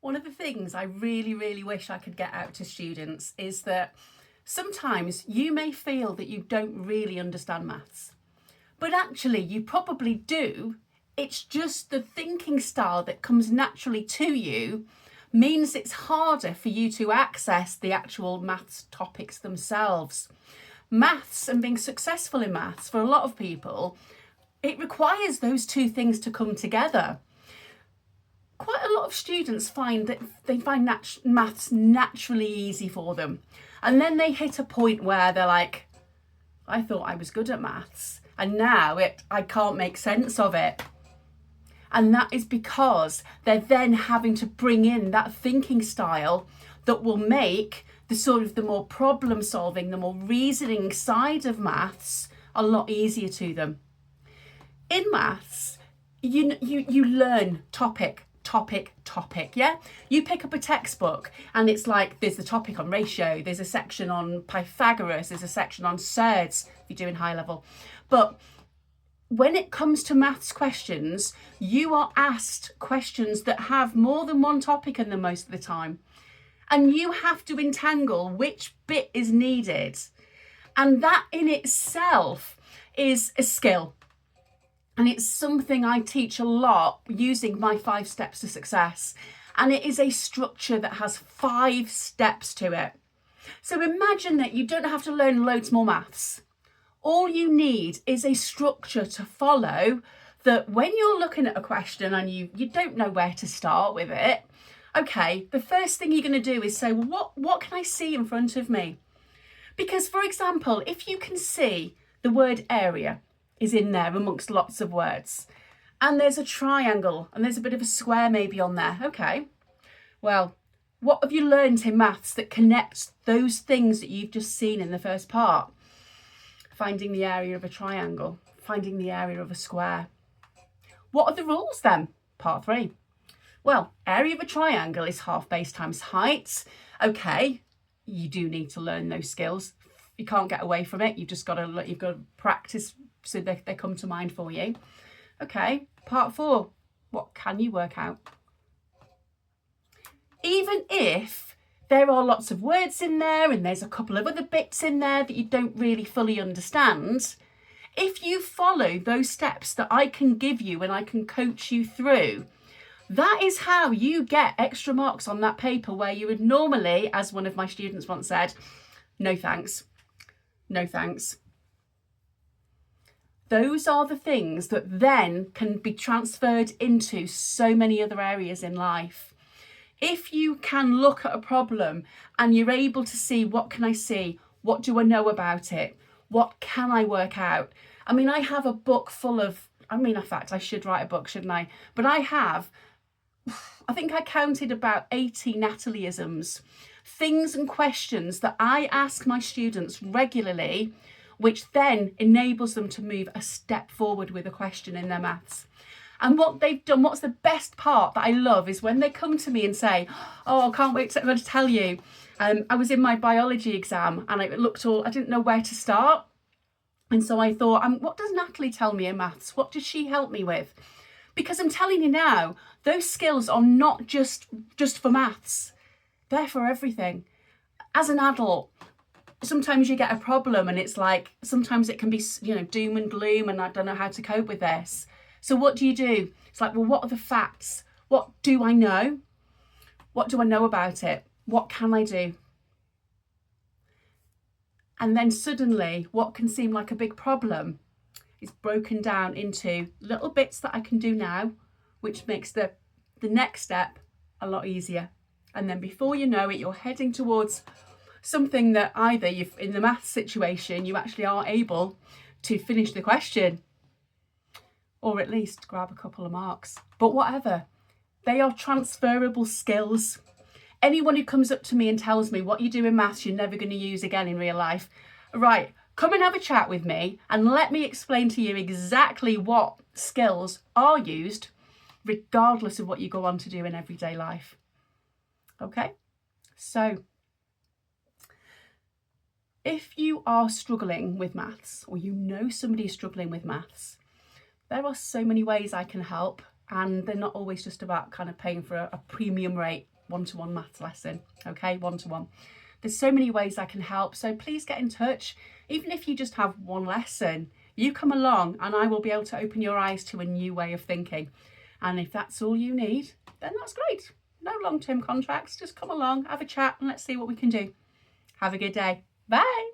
One of the things I really wish I could get out to students is that sometimes you may feel that you don't really understand maths, but actually you probably do. It's just the thinking style that comes naturally to you means it's harder for you to access the actual maths topics themselves. Maths and being successful in maths for a lot of people, it requires those two things to come together. Quite a lot of students find that they find maths naturally easy for them. And then they hit a point where they're like, I thought I was good at maths and now I can't make sense of it. And that is because they're then having to bring in that thinking style that will make the more problem solving, the more reasoning side of maths a lot easier to them. In maths, you learn topic, yeah? You pick up a textbook and it's like there's the topic on ratio, there's a section on Pythagoras, there's a section on surds if you're doing high level. But when it comes to maths questions, you are asked questions that have more than one topic in them most of the time. And you have to entangle which bit is needed. And that in itself is a skill. And it's something I teach a lot using my 5 steps to success. And it is a structure that has 5 steps to it. So imagine that you don't have to learn loads more maths. All you need is a structure to follow that when you're looking at a question and you don't know where to start with it, okay, the first thing you're going to do is say, well, what can I see in front of me? Because, for example, if you can see the word area is in there amongst lots of words, and there's a triangle and there's a bit of a square maybe on there, okay, well, what have you learned in maths that connects those things that you've just seen in the first part? Finding the area of a triangle, finding the area of a square. What are the rules then? Part 3. Well, area of a triangle is half base times height. Okay, you do need to learn those skills. You can't get away from it. You've got to practice so they come to mind for you. Okay, part 4. What can you work out? Even if there are lots of words in there and there's a couple of other bits in there that you don't really fully understand, if you follow those steps that I can give you and I can coach you through, that is how you get extra marks on that paper where you would normally, as one of my students once said, no thanks, no thanks. Those are the things that then can be transferred into so many other areas in life. If you can look at a problem and you're able to see, what can I see? What do I know about it? What can I work out? I mean, I have a book full of, in fact, I should write a book, shouldn't I? But I think I counted about 80 Natalieisms, things and questions that I ask my students regularly, which then enables them to move a step forward with a question in their maths. And what they've done, what's the best part that I love is when they come to me and say, oh, I can't wait to tell you. I was in my biology exam and I didn't know where to start. And so I thought, what does Natalie tell me in maths? What does she help me with? Because I'm telling you now, those skills are not just for maths. They're for everything. As an adult, sometimes you get a problem and it's like, sometimes it can be, doom and gloom and I don't know how to cope with this. So what do? It's like, well, what are the facts? What do I know? What do I know about it? What can I do? And then suddenly what can seem like a big problem is broken down into little bits that I can do now, which makes the next step a lot easier. And then before you know it, you're heading towards something that either in the maths situation, you actually are able to finish the question, or at least grab a couple of marks. But whatever, they are transferable skills. Anyone who comes up to me and tells me what you do in maths you're never going to use again in real life, right, come and have a chat with me and let me explain to you exactly what skills are used regardless of what you go on to do in everyday life. Okay, so if you are struggling with maths, or somebody is struggling with maths, there are so many ways I can help, and they're not always just about kind of paying for a premium rate. one-to-one maths lesson, okay, one-to-one. There's so many ways I can help, so please get in touch. Even if you just have one lesson, you come along and I will be able to open your eyes to a new way of thinking. And if that's all you need, then that's great. No long-term contracts, just come along, have a chat and let's see what we can do. Have a good day. Bye.